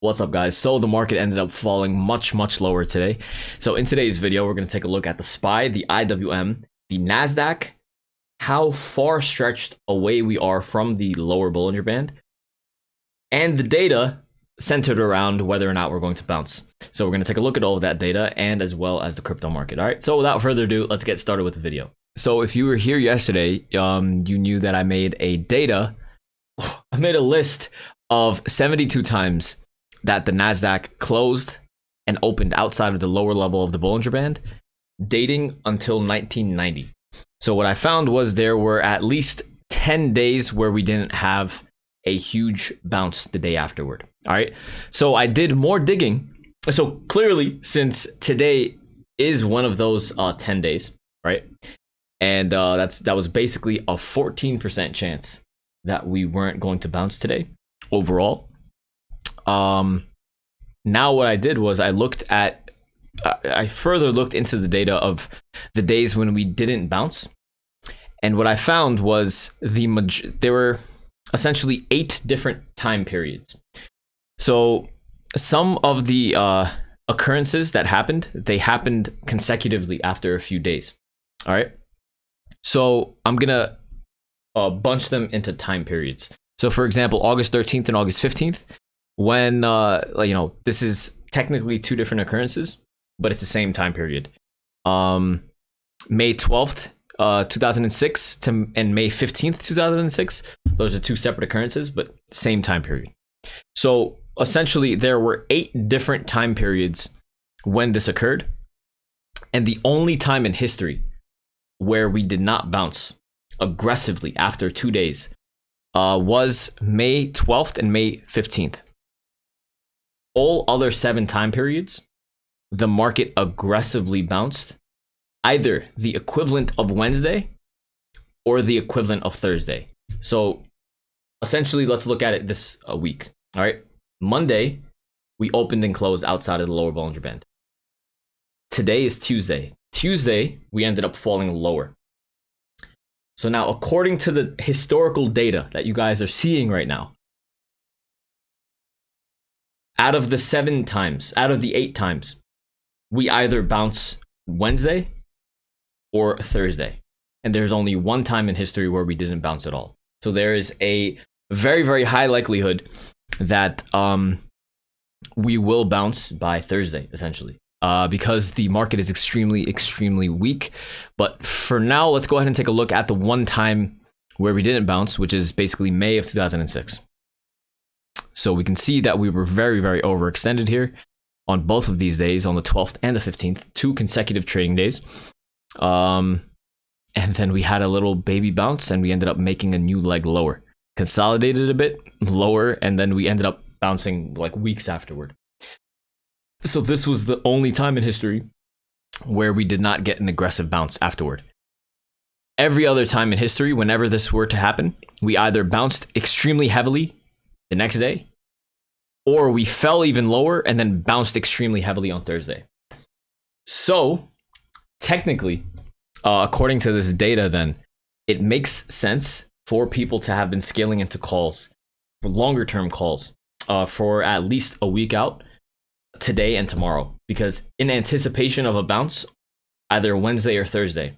What's up, guys? So the market ended up falling much lower today. So in today's video, we're going to take a look at the SPY, the IWM, the NASDAQ, how far stretched away we are from the lower Bollinger Band, and the data centered around whether or not we're going to bounce. So we're going to take a look at all of that data and as well as the crypto market. All right, so without further ado, let's get started with the video. So if you were here yesterday, you knew that I made a list of 72 times that the NASDAQ closed and opened outside of the lower level of the Bollinger Band, dating until 1990. So what I found was there were at least 10 days where we didn't have a huge bounce the day afterward. All right. So I did more digging. So clearly, since today is one of those 10 days, right? And that was basically a 14% chance that we weren't going to bounce today overall. Now what I did was I further looked into the data of the days when we didn't bounce. And what I found was there were essentially 8 different time periods. So some of the occurrences that happened, they happened consecutively after a few days. All right. So I'm going to bunch them into time periods. So for example, August 13th and August 15th, when, this is technically 2 different occurrences, but it's the same time period. May 12th, 2006 and May 15th, 2006. Those are 2 separate occurrences, but same time period. So essentially there were 8 different time periods when this occurred. And the only time in history where we did not bounce aggressively after 2 days was May 12th and May 15th. All other 7 time periods, the market aggressively bounced either the equivalent of Wednesday or the equivalent of Thursday. So essentially, let's look at it this week. All right. Monday, we opened and closed outside of the lower Bollinger Band. Today is Tuesday. Tuesday, we ended up falling lower. So now, according to the historical data that you guys are seeing right now, out of the 8 times, we either bounce Wednesday or Thursday. And there's only 1 time in history where we didn't bounce at all. So there is a very high likelihood that we will bounce by Thursday, essentially, because the market is extremely weak. But for now, let's go ahead and take a look at the 1 time where we didn't bounce, which is basically May of 2006. So we can see that we were very overextended here on both of these days, on the 12th and the 15th, 2 consecutive trading days. And then we had a little baby bounce and we ended up making a new leg lower, consolidated a bit lower, and then we ended up bouncing like weeks afterward. So this was the only time in history where we did not get an aggressive bounce afterward. Every other time in history, whenever this were to happen, we either bounced extremely heavily the next day, or we fell even lower and then bounced extremely heavily on Thursday. So technically, according to this data, then it makes sense for people to have been scaling into calls, for longer term calls, for at least a week out, today and tomorrow, because in anticipation of a bounce, either Wednesday or Thursday,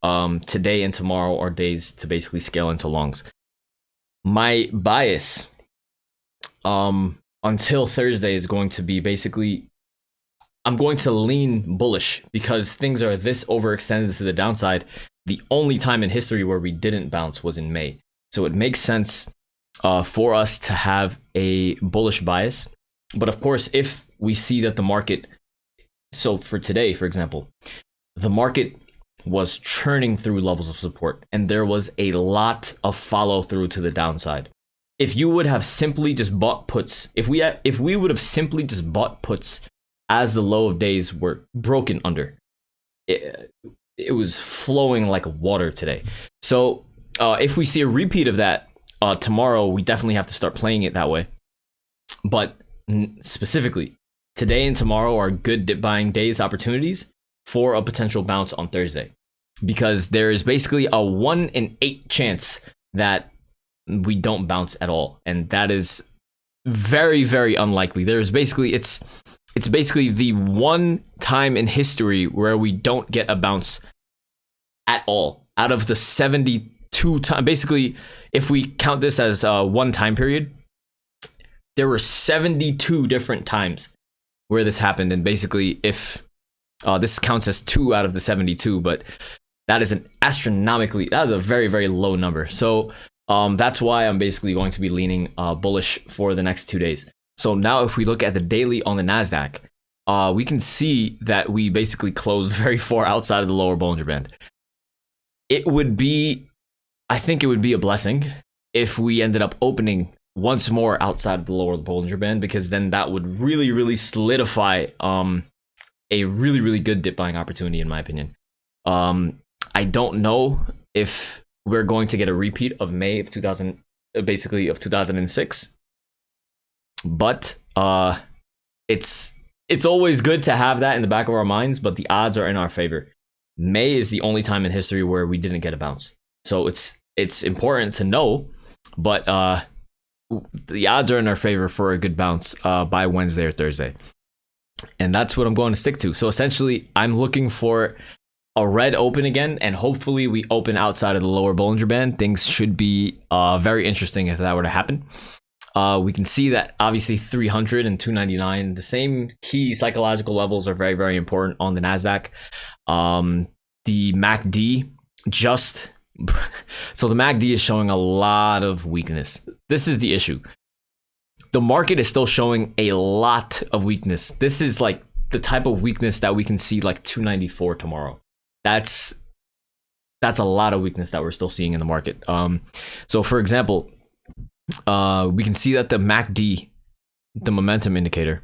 today and tomorrow are days to basically scale into longs. My bias until Thursday is going to be basically, I'm going to lean bullish because things are this overextended to the downside. The only time in history where we didn't bounce was in May. So it makes sense for us to have a bullish bias. But of course, if we see that the market, so for today, for example, the market was churning through levels of support and there was a lot of follow through to the downside. If you would have simply just bought puts, if we would have simply just bought puts as the low of days were broken under, it was flowing like water today. So if we see a repeat of that tomorrow, we definitely have to start playing it that way. But specifically, today and tomorrow are good dip buying days opportunities for a potential bounce on Thursday, because there is basically a 1 in 8 chance that we don't bounce at all. And that is very, very unlikely. There's basically it's basically the one time in history where we don't get a bounce at all out of the 72 times. Basically, if we count this as one time period, there were 72 different times where this happened. And basically, if this counts as 2 out of the 72, but that is that is a very, very low number. So that's why I'm basically going to be leaning bullish for the next 2 days. So now if we look at the daily on the NASDAQ, we can see that we basically closed very far outside of the lower Bollinger Band. I think it would be a blessing if we ended up opening once more outside of the lower Bollinger Band, because then that would really, really solidify a really, really good dip buying opportunity, in my opinion. I don't know if we're going to get a repeat of May of 2006, but it's always good to have that in the back of our minds, but the odds are in our favor. May is the only time in history where we didn't get a bounce. So it's important to know, but the odds are in our favor for a good bounce by Wednesday or Thursday. And that's what I'm going to stick to. So essentially, I'm looking for a red open again, and hopefully we open outside of the lower Bollinger Band. Things should be very interesting if that were to happen. We can see that obviously 300 and 299, the same key psychological levels are very, very important on the NASDAQ. The MACD so the MACD is showing a lot of weakness. This is the issue. The market is still showing a lot of weakness. This is like the type of weakness that we can see like 294 tomorrow. That's a lot of weakness that we're still seeing in the market. So for example, we can see that the MACD, the momentum indicator,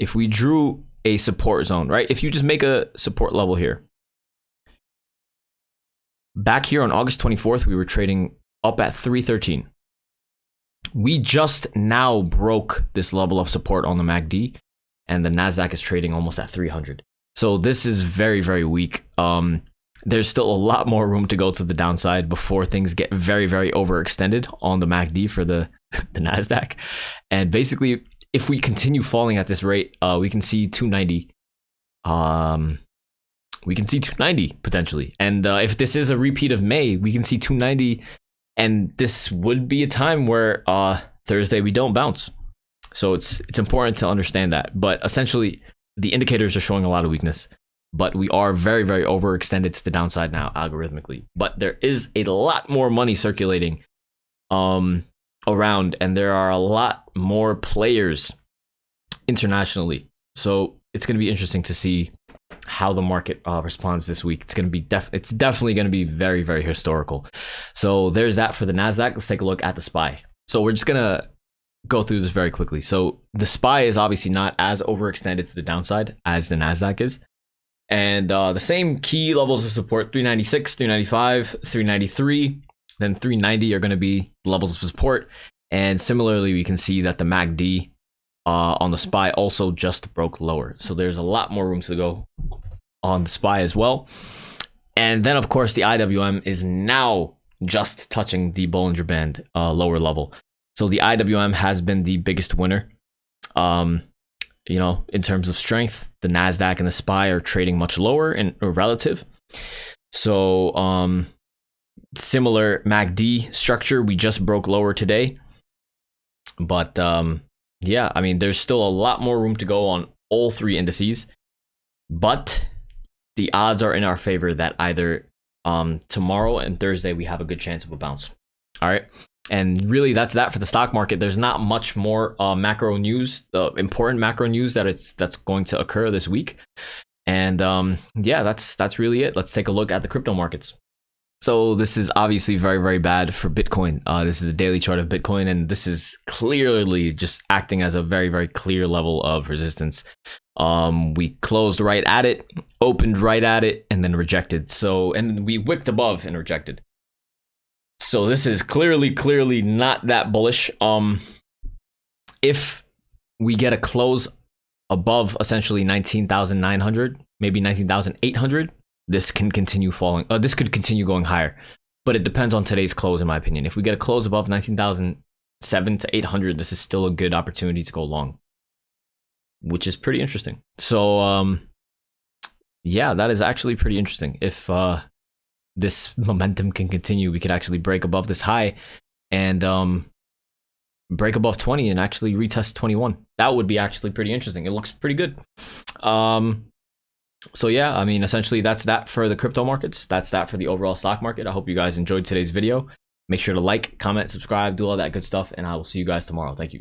if we drew a support zone, right? If you just make a support level here, back here on August 24th, we were trading up at 313. We just now broke this level of support on the MACD, and the NASDAQ is trading almost at 300. So this is very, very weak. There's still a lot more room to go to the downside before things get very, very overextended on the MACD for the NASDAQ. And basically, if we continue falling at this rate, we can see 290. We can see 290 potentially. And if this is a repeat of May, we can see 290. And this would be a time where Thursday we don't bounce. So it's important to understand that. But essentially, the indicators are showing a lot of weakness. But we are very, very overextended to the downside now, algorithmically. But there is a lot more money circulating around, and there are a lot more players internationally. So it's going to be interesting to see how the market responds this week. It's going to be it's definitely going to be very, very historical. So there's that for the NASDAQ. Let's take a look at the SPY. So we're just going to go through this very quickly. So the SPY is obviously not as overextended to the downside as the NASDAQ is. And the same key levels of support, 396, 395, 393, then 390 are going to be levels of support. And similarly, we can see that the MACD on the SPY also just broke lower. So there's a lot more room to go on the SPY as well. And then, of course, the IWM is now just touching the Bollinger Band lower level. So the IWM has been the biggest winner. You know, in terms of strength, the NASDAQ and the SPY are trading much lower in relative. So similar MACD structure, we just broke lower today. But yeah, I mean, there's still a lot more room to go on all three indices. But the odds are in our favor that either tomorrow and Thursday we have a good chance of a bounce. All right. And really, that's that for the stock market. There's not much more macro news, important macro news that's going to occur this week. And yeah, that's really it. Let's take a look at the crypto markets. So this is obviously very, very bad for Bitcoin. This is a daily chart of Bitcoin, and this is clearly just acting as a very, very clear level of resistance. We closed right at it, opened right at it, and then rejected. So, and we wicked above and rejected. So this is clearly not that bullish. If we get a close above essentially 19,900, maybe 19,800, this can continue falling. This could continue going higher, but it depends on today's close, in my opinion. If we get a close above 19,000, 7 to 800, this is still a good opportunity to go long, which is pretty interesting. So yeah, that is actually pretty interesting. If this momentum can continue, we could actually break above this high and break above 20 and actually retest 21. That would be actually pretty interesting. It looks pretty good. So yeah, I mean, essentially that's that for the crypto markets. That's that for the overall stock market. I hope you guys enjoyed today's video. Make sure to like, comment, subscribe, do all that good stuff, and I will see you guys tomorrow. Thank you.